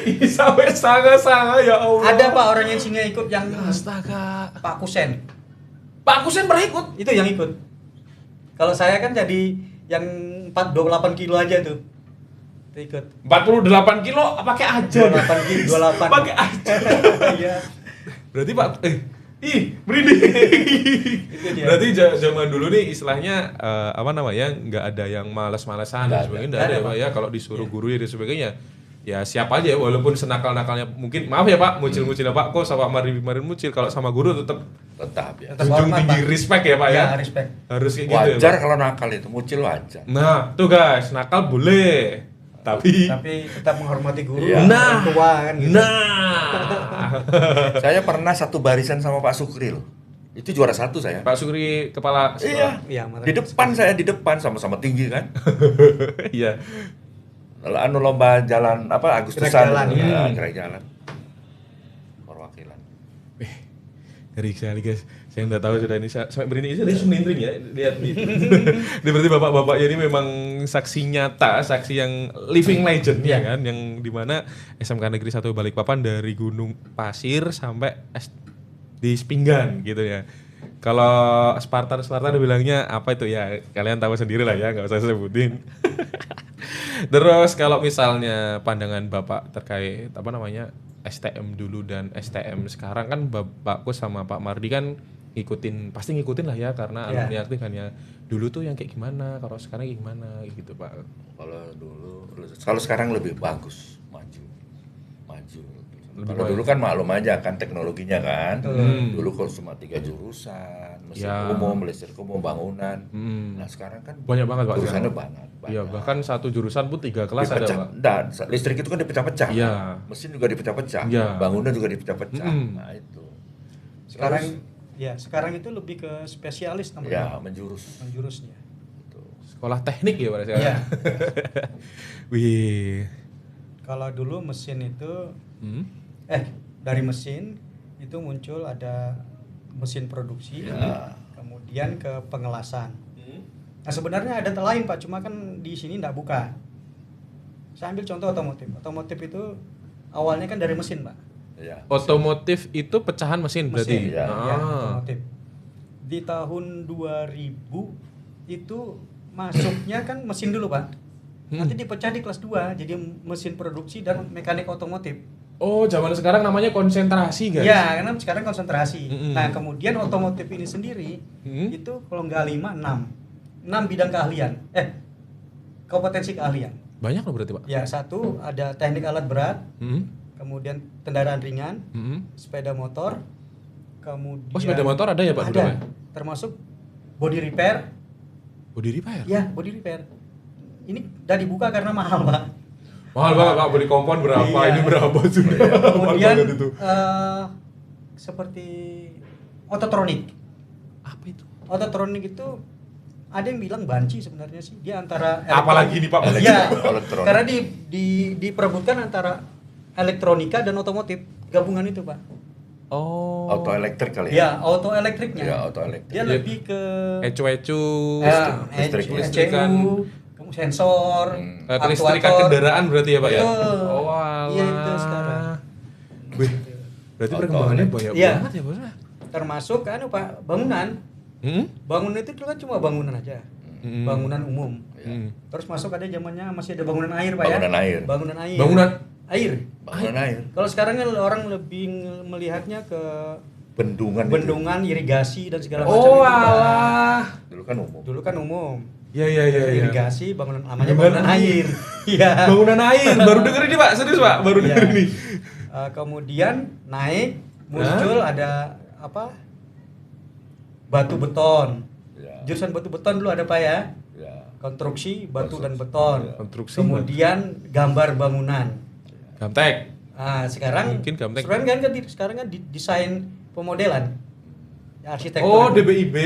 Ini sampai sangat-sangat ya Allah. Ada Pak orang yang singa ikut yang Astaga. Pak Kusen. Pak Kusen pernah ikut? Itu yang ikut. Kalau saya kan jadi yang 28 kilo aja tuh. Itu ikut. 48 kilo pakai aja. 28 kilo, 28. Pakai aja. Iya. Berarti Pak, merinding. Itu dia. Berarti zaman dulu nih istilahnya apa namanya, nggak ada yang malas-malasan dan Nggak ada. sebagainya, nggak Nggak ada ada, ya Pak Pak. ya, kalau disuruh guru dan sebagainya. Ya siapa aja ya, walaupun senakal-nakalnya mungkin, maaf ya Pak, mucil-mucilnya Pak kok sama kemarin mucil, kalau sama guru tetap Tetap ya. Tetap junjung hormat, tinggi Pak. respect ya Pak ya. Ya, respect. Harus kayak gitu ya, Wajar Pak. kalau nakal itu, mucil wajar. Nah, tuh guys, nakal boleh. Tapi tetap menghormati guru, Iya. orang tua kan gitu. nah. Saya pernah satu barisan sama Pak Sukril. Itu juara 1 saya. Pak Sukri kepala Iya. Iya, Di depan saya di depan sama-sama tinggi kan. Iya. Anu lomba jalan apa Agustusan. Gerak jalan, Ya, ya. gerak jalan. Perwakilan. Ngeri sekali guys, saya nggak tahu sudah ini sampai berini ini langsung merinding ya, lihat nih. Ini berarti bapak-bapak ini memang saksi nyata, saksi yang living legend ya kan, yang dimana SMK Negeri 1 Balikpapan dari Gunung Pasir sampai di Pinggan gitu ya. Kalau Spartan bilangnya apa itu ya, kalian tahu sendiri lah ya, nggak usah sebutin. Terus kalau misalnya pandangan Bapak terkait apa namanya STM dulu dan STM sekarang, kan Bapakku sama Pak Mardi kan pasti ngikutin lah ya, karena Iya. alumni aktif kan ya. Dulu tuh yang kayak gimana, kalau sekarang kayak gimana gitu Pak. Kalau sekarang lebih bagus, maju. Kalau dulu kan maklum aja kan teknologinya kan. Dulu kalau cuma 3 jurusan, mesin umum, listrik umum, bangunan. Nah sekarang kan banyak banget Pak. jurusannya banyak. Iya, bahkan satu jurusan pun 3 kelas ada Pak. Dan listrik itu kan dipecah-pecah. Iya. Mesin juga dipecah-pecah. Iya. Bangunan juga dipecah-pecah. Nah itu. Sekarang itu lebih ke spesialis namanya. Ya, Menjurusnya. Sekolah teknik ya Pak sekarang. Iya. Wih. Kalau dulu mesin itu dari mesin itu muncul ada mesin produksi, kemudian ke pengelasan. Nah sebenarnya ada lain Pak, cuma kan di sini nggak buka. Saya ambil contoh otomotif. Otomotif itu awalnya kan dari mesin Pak. Ya. Otomotif itu pecahan mesin berarti. Ya, otomotif. Di tahun 2000 itu masuknya kan mesin dulu Pak. Nanti dipecah di kelas 2 jadi mesin produksi dan mekanik otomotif. Oh, zaman sekarang namanya konsentrasi guys. Iya, karena sekarang konsentrasi. Nah, kemudian otomotif ini sendiri itu kalau nggak 5, 6 bidang keahlian. Kompetensi keahlian. Banyak loh berarti Pak. Ya, satu ada teknik alat berat, kemudian kendaraan ringan, sepeda motor, kemudian. Oh, sepeda motor ada ya Pak? Ada, termasuk body repair. Body repair? Ya, body repair. Ini udah dibuka karena mahal Pak. Mahal banget Pak, beli kompon berapa, ini berapa sudah. Kemudian seperti ototronik. Apa itu? Ototronik itu ada yang bilang banci sebenarnya sih. Dia antara apalagi nih Pak? Iya. Elektronik. Karena diperebutkan antara elektronika dan otomotif. Gabungan itu, Pak. Oh. Auto elektrik kali ya? Ya, auto elektriknya. Ya, auto elektrik. Dia lebih ke ecu-ecu, listrikan, sensor, kelistrikan kendaraan berarti ya Pak ya? Oh, alah. iya itu sekarang. Wih, berarti perkembangannya banyak banget ya Bos? Termasuk Pak, bangunan. Bangunan itu dulu kan cuma bangunan aja. Bangunan umum. Terus masuk ada zamannya masih ada bangunan air Pak Bangunan air. Bangunan air. Bangunan air. Kalau sekarang kan orang lebih melihatnya ke bendungan irigasi dan segala macam itu. Pak. Alah. Dulu kan umum. Iya. Irigasi bangunan namanya bangunan air. Iya. Bangunan air. Baru denger ini Pak, serius Pak, baru denger ini. Kemudian naik muncul ada apa? Batu beton. Ya. Jurusan batu beton dulu ada Pak ya? Ya. Konstruksi batu dan beton. Ya. Konstruksi. Kemudian gambar bangunan. Gamtek. Sekarang Mungkin gamtek. Sekarang kan desain pemodelan. Arsitektur. Oh, DBIB.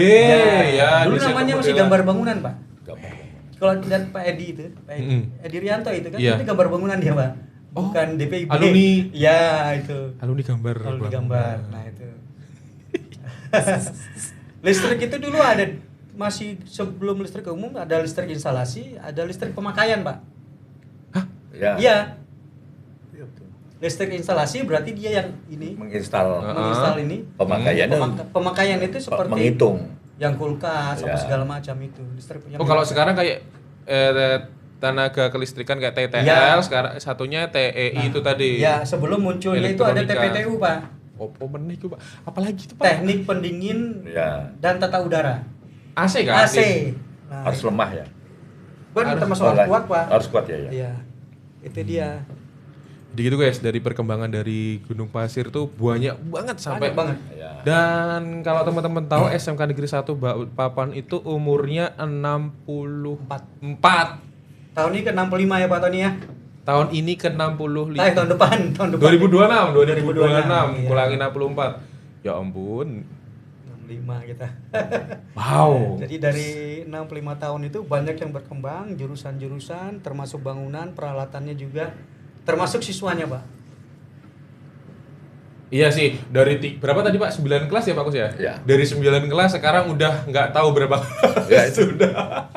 Ya, dulu namanya masih gambar bangunan, Pak. Gambar. Kalau lihat Pak Edi itu, Pak Edi Rianto itu kan Iya. itu gambar bangunan dia, Pak. Bukan DPIB. alumni. Ya, itu. Alumni gambar. Alumni gambar. Nah, itu. Listrik itu dulu ada masih sebelum listrik umum ada listrik instalasi, ada listrik pemakaian, Pak. Hah? Ya. Iya. Listrik instalasi berarti dia yang ini Menginstal ini. Pemakaian Pemakaian itu seperti menghitung. yang kulkas apa Ya. segala macam itu. Listrik yang Kalau sekarang kayak tenaga kelistrikan kayak TTL, Ya. sekarang satunya TEI itu tadi. Ya, sebelum munculnya itu ada Elektronika. TPTU, Pak. Opo meneh itu Pak. Apalagi itu Pak? Teknik pendingin Ya. dan tata udara. AC kan? AC. Nah, Harus lemah ya. termasuk harus kuat, Pak. Harus kuat ya. Iya. Itu dia. Jadi gitu guys, dari perkembangan dari Gunung Pasir tuh banyak banget sampai Banyak banget. Ya. Dan kalau teman-teman tahu SMK Negeri 1 Balikpapan itu umurnya 64. Tahun ini ke 65 ya, Pak Tony ya. Tahun ini ke 65. Tahun depan. 2026 Iya. kurangi 64. Ya ampun. 65 kita. Wow. Jadi dari 65 tahun itu banyak yang berkembang, jurusan-jurusan termasuk bangunan, peralatannya juga termasuk siswanya, Pak. Iya sih, dari berapa tadi Pak? 9 kelas ya Pak Kus ya? Ya. Dari 9 kelas sekarang udah nggak tahu berapa Ya, itu. sudah.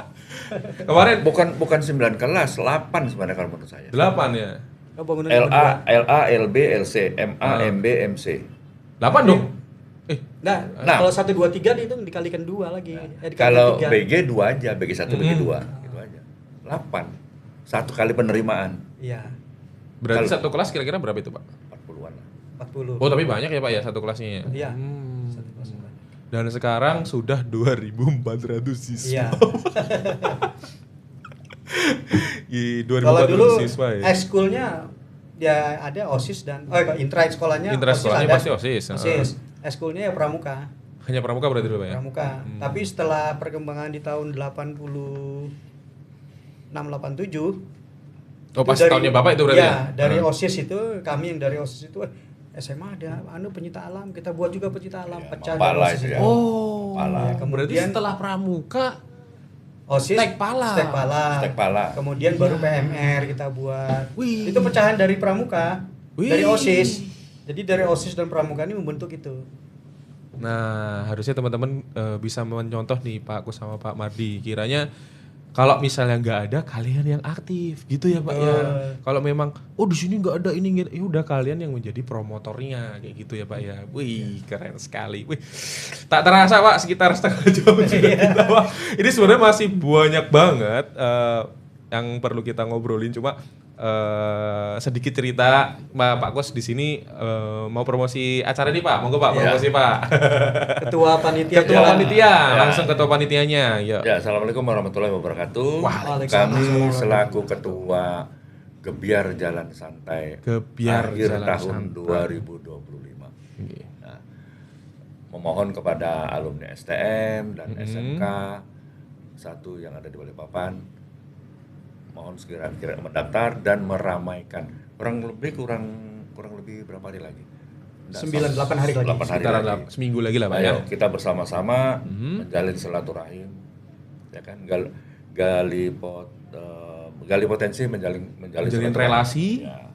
Kemarin Bukan 9 kelas, 8 sebenarnya kalau menurut saya. 8 ya? Oh, bangunan LA, LB, LC, MA, MB, MC. 8 dong? Nah, Nah. kalau 1 2 3 itu dikalikan 2 lagi. Dikalikan Kalau 3. BG 2 aja, BG 1, BG 2 gitu aja. 8. Satu kali penerimaan. Iya, Berarti Kalau- satu kelas kira-kira berapa itu Pak? 40-an lah. 40. Oh tapi banyak ya Pak ya satu kelasnya ya? Iya. Satu kelas banyak. Dan sekarang sudah 2.400 siswa. Iya. Ih, Kalau dulu 2.400 siswa ya? ekskulnya dia ada OSIS dan intra sekolahnya Intra OSIS sekolahnya ada. pasti OSIS. OSIS. Eskulnya ya pramuka. Hanya pramuka berarti dulu Pak ya? Pramuka. Tapi setelah perkembangan di tahun 86 87 Oh pas tahunnya Bapak itu berarti ya? dari OSIS itu kami yang dari OSIS itu SMA ada penyita alam, kita buat juga penyita alam, pecah dari Mapala OSIS itu itu. ya. Oh, Pala. Ya, berarti kemudian setelah pramuka OSIS Stek pala. Stek pala. Kemudian baru PMR kita buat. Wih. Itu pecahan dari pramuka, Wih. dari OSIS. Jadi dari OSIS dan pramuka ini membentuk itu. Nah, harusnya teman-teman bisa mencontoh nih Pak Kus sama Pak Mardi. Kiranya kalau misalnya nggak ada, kalian yang aktif, gitu ya Pak ya. Kalau memang, di sini nggak ada ini, ya udah kalian yang menjadi promotornya, kayak gitu ya Pak ya. Wih, keren sekali. Wih, tak terasa Pak, sekitar setengah jam sudah kita, Pak. Ini sebenarnya masih banyak banget yang perlu kita ngobrolin. Cuma sedikit cerita, Pak Kus di sini mau promosi acara ini Pak, monggo Pak, promosi Pak. Ketua panitia. Ketua panitia, langsung ketua panitianya. Ya. Ya, assalamualaikum warahmatullahi wabarakatuh. Waalaikumsalam. Kami selaku ketua Gebiar Jalan Santai Gebiar akhir Jalan tahun Santai. 2025. Nah, memohon kepada alumni STM dan SMK satu yang ada di Balikpapan, mohon segera mendaftar dan meramaikan. Kurang lebih berapa hari lagi? 8 hari lagi. 8 hari Sekitaran lagi. seminggu lagi lah Pak ya. Ayo kita bersama-sama menjalin silaturahim, ya kan, gali potensi menjalin silaturahim. Relasi. Ya,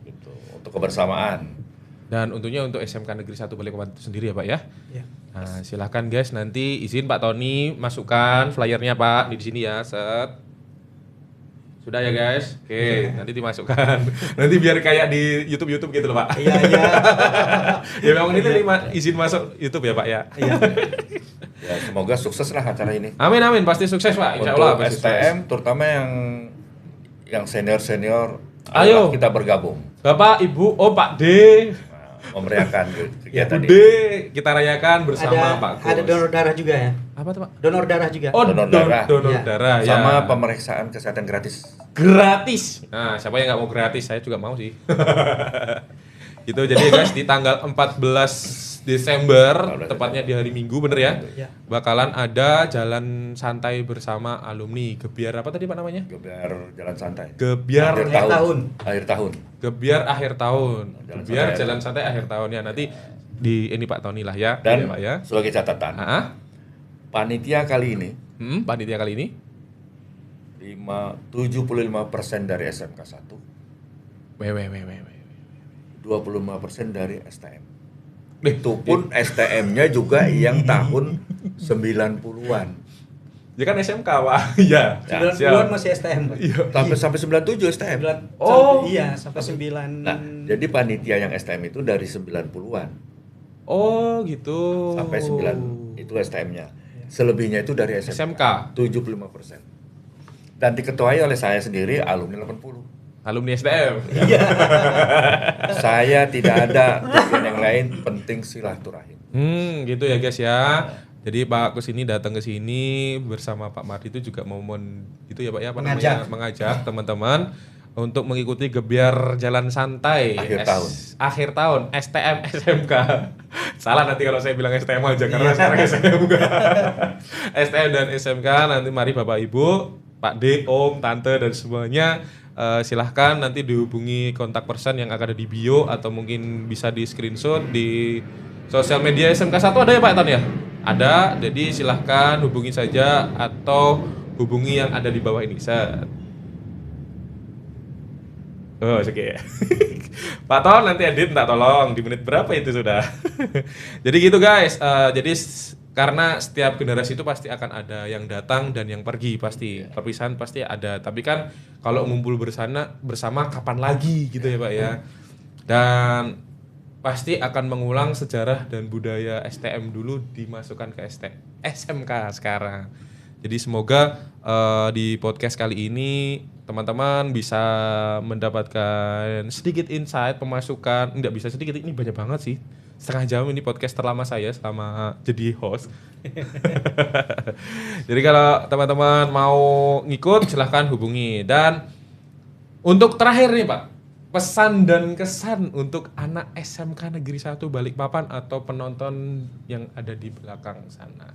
gitu. Untuk kebersamaan. Dan untungnya untuk SMK Negeri 1 Balikpapan itu sendiri ya Pak ya. Ya. Nah, silahkan guys, nanti izin Pak Tony masukkan flyernya Pak di sini ya, set. Sudah ya guys, oke, nanti dimasukkan. Nanti biar kayak di YouTube gitu loh Pak. Iya. Ya memang ini izin masuk YouTube ya Pak ya. Iya. Ya, semoga sukses lah acara ini. Amin, pasti sukses Pak. Insya Allah Untuk pasti STM terutama yang senior, Ayo. kita bergabung. Bapak, Ibu, Pak D, Memeriahkan kegiatan Bu D, kita rayakan bersama Pak Kus. Ada donor darah juga ya. Apa tuh Pak? Donor darah juga. Oh, Donor darah. Donor Iya. darah ya. Sama pemeriksaan kesehatan gratis. Gratis. Nah, siapa yang nggak mau gratis? Saya juga mau sih. Itu jadi guys di tanggal 14 Desember, tepatnya di hari Minggu, bener ya? Ya. Bakalan ada jalan santai bersama alumni Gebiar apa tadi Pak namanya? Gebiar Jalan Santai. Gebiar Akhir tahun. Akhir tahun. Gebiar akhir tahun. Jalan Gebiar santai. jalan santai akhir tahun ya. Nanti di ini Pak Tony lah ya. Dan ya, Pak ya. sebagai catatan, panitia kali ini Panitia kali ini 75% dari SMK 1, 25% dari STM. Itu pun STM-nya juga yang tahun 90-an. Ya kan SMK Pak. Iya. 90-an masih STM. Iya. Sampai 97 STM. Sampai 9. Nah, jadi panitia yang STM itu dari 90-an Oh, gitu. sampai 9 itu STM-nya. Selebihnya itu dari SMK. 75%. Dan diketuai oleh saya sendiri alumni 80. Alumni STM. Saya tidak ada tujuan yang lain, penting silaturahim. Gitu ya guys ya. Jadi Pak Kus ini datang ke sini bersama Pak Mardi itu juga mau itu ya Pak ya, mengajak teman-teman untuk mengikuti Gebiar Jalan Santai akhir tahun STM SMK. Salah nanti kalau saya bilang STM aja karena sekarang SMK. STM dan SMK nanti mari Bapak Ibu, Pak D, Om, Tante dan semuanya silahkan nanti dihubungi kontak person yang akan ada di bio atau mungkin bisa di screenshot di sosial media SMK 1 ada ya Pak Tan ya? Ada, jadi silahkan hubungi saja atau hubungi yang ada di bawah ini. Oh, oke ya. Pak Ton nanti edit minta tolong di menit berapa itu sudah. Jadi gitu guys. Jadi karena setiap generasi itu pasti akan ada yang datang dan yang pergi pasti. Perpisahan pasti ada. Tapi kan kalau ngumpul bersama kapan lagi gitu ya Pak ya. Dan pasti akan mengulang sejarah dan budaya STM dulu dimasukkan ke SMK sekarang. Jadi semoga di podcast kali ini teman-teman bisa mendapatkan sedikit insight, pemasukan. Enggak bisa sedikit, ini banyak banget sih. Setengah jam ini podcast terlama saya selama jadi host. Jadi kalau teman-teman mau ngikut silahkan hubungi. Dan untuk terakhir nih Pak, pesan dan kesan untuk anak SMK Negeri 1 Balikpapan atau penonton yang ada di belakang sana.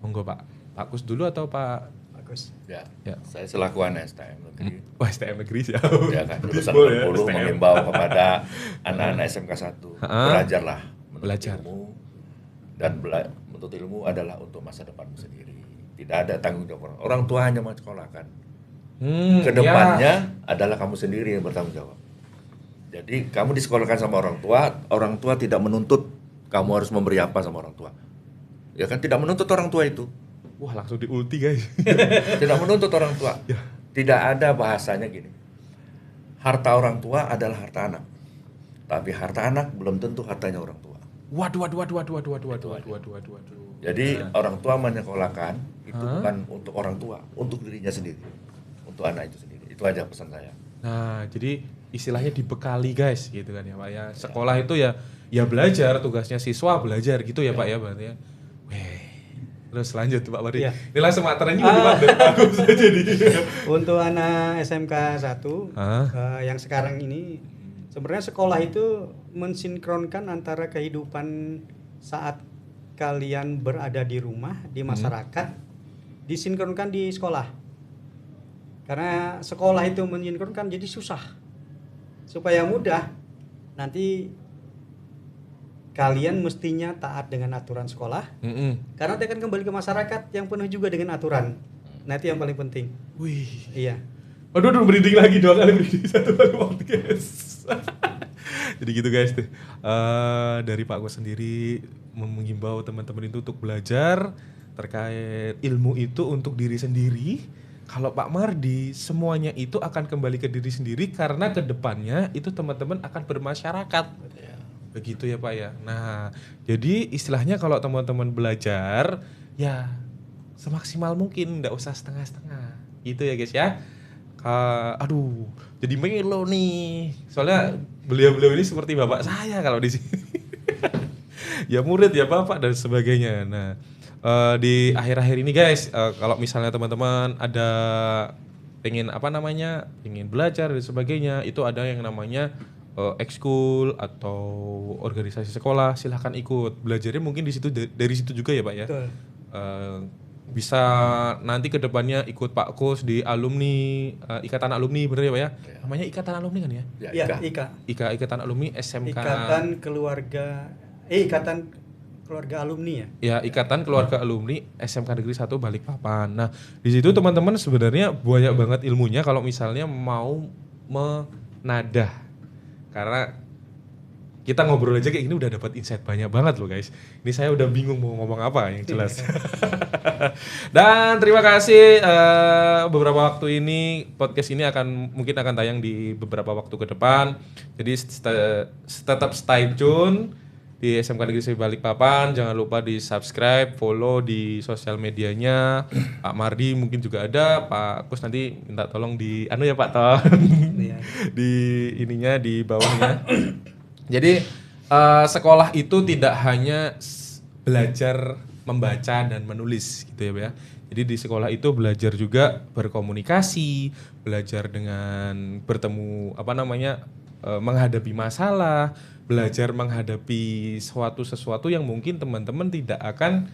Monggo Pak. Pak Kus dulu atau Pak Bagus. Ya, Ya. saya selaku anak STM negeri. Wah, STM Negeri siap. Ya kan, lulusan Boleh, 40 STM. mengimbau kepada anak-anak SMK 1. Belajarlah menuntut Belajar. ilmu, dan menuntut ilmu adalah untuk masa depanmu sendiri. Tidak ada tanggung jawab orang tua, hanya menyekolahkan. Kedepannya adalah kamu sendiri yang bertanggung jawab. Jadi kamu disekolahkan sama orang tua tidak menuntut kamu harus memberi apa sama orang tua. Ya kan, tidak menuntut orang tua itu. Wah, langsung di ulti guys. Tidak menuntut orang tua. Tidak ada bahasanya gini. Harta orang tua adalah harta anak. Tapi harta anak belum tentu hartanya orang tua. Waduh. Jadi orang tua menyekolahkan itu bukan untuk orang tua, untuk dirinya sendiri, untuk anak itu sendiri. Itu aja pesan saya. Nah, jadi istilahnya dibekali guys, gitu kan ya Pak ya. Sekolah itu ya belajar, tugasnya siswa belajar gitu ya Pak ya berarti ya. Weh. Terus lanjut Pak Mardi. Iya. Ini langsung materan juga nih Pak, dan bagus aja nih. Untuk anak SMK 1 yang sekarang ini sebenarnya sekolah itu mensinkronkan antara kehidupan saat kalian berada di rumah, di masyarakat, disinkronkan di sekolah. Karena sekolah itu mensinkronkan jadi susah. Supaya mudah, nanti kalian mestinya taat dengan aturan sekolah. Karena dia akan kembali ke masyarakat yang penuh juga dengan aturan. Nah, itu yang paling penting. Wih. Iya. Waduh, berhenti lagi 2 kali berhenti 1 kali podcast. Jadi gitu guys tuh. Dari Pak Kus sendiri mengimbau teman-teman itu untuk belajar terkait ilmu itu untuk diri sendiri. Kalau Pak Mardi, semuanya itu akan kembali ke diri sendiri karena kedepannya itu teman-teman akan bermasyarakat. Begitu ya Pak ya. Nah, jadi istilahnya kalau teman-teman belajar ya semaksimal mungkin, nggak usah setengah-setengah. Gitu ya guys ya. Aduh, jadi melo nih. Soalnya beliau-beliau ini seperti bapak saya kalau di sini. Ya murid ya bapak dan sebagainya. Nah, di akhir-akhir ini guys, kalau misalnya teman-teman ada pengen pengen belajar dan sebagainya, itu ada yang namanya ekskul atau organisasi sekolah, silahkan ikut. Belajarnya mungkin di situ dari situ juga ya Pak ya. Betul. Bisa nanti ke depannya ikut Pak Kus di alumni ikatan alumni, bener ya Pak ya? Namanya ikatan alumni kan ya? Ya, Ikatan alumni SMK. Ikatan keluarga alumni ya? Ya, Ikatan Keluarga Alumni SMK Negeri 1 Balikpapan. Nah, di situ teman-teman sebenarnya banyak banget ilmunya kalau misalnya mau menadah. Karena kita ngobrol aja kayak gini udah dapat insight banyak banget loh guys. Ini saya udah bingung mau ngomong apa yang jelas. Dan terima kasih beberapa waktu ini podcast ini mungkin akan tayang di beberapa waktu ke depan. Jadi tetap stay tune di SMK Negeri 1 Balikpapan. Jangan lupa di subscribe, follow di sosial medianya. Pak Mardi mungkin juga ada, Pak Kus nanti minta tolong di ya Pak Ton. Di ininya di bawahnya. Jadi sekolah itu tidak hanya belajar membaca dan menulis gitu ya Pak ya. Jadi di sekolah itu belajar juga berkomunikasi, belajar dengan bertemu menghadapi masalah, belajar menghadapi sesuatu yang mungkin teman-teman tidak akan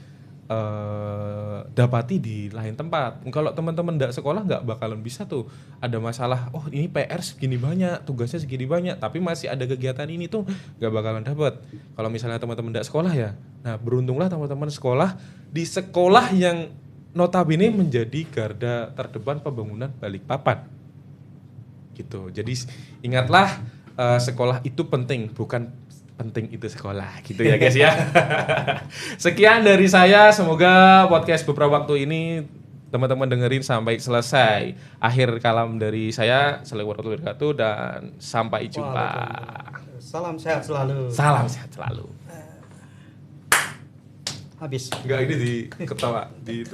dapati di lain tempat. Kalau teman-teman tidak sekolah nggak bakalan bisa tuh ada masalah. Oh ini PR segini banyak, tugasnya segini banyak, tapi masih ada kegiatan ini tuh nggak bakalan dapat. Kalau misalnya teman-teman tidak sekolah ya, nah beruntunglah teman-teman sekolah di sekolah yang notabene menjadi garda terdepan pembangunan Balikpapan. Gitu. Jadi ingatlah sekolah itu penting, bukan penting itu sekolah, gitu ya guys ya. Sekian dari saya, semoga podcast beberapa waktu ini teman-teman dengerin sampai selesai. Akhir kalam dari saya, assalamualaikum warahmatullahi wabarakatuh dan sampai jumpa. Salam sehat selalu. Salam sehat selalu. Habis. Enggak, ini di ketawa di itu.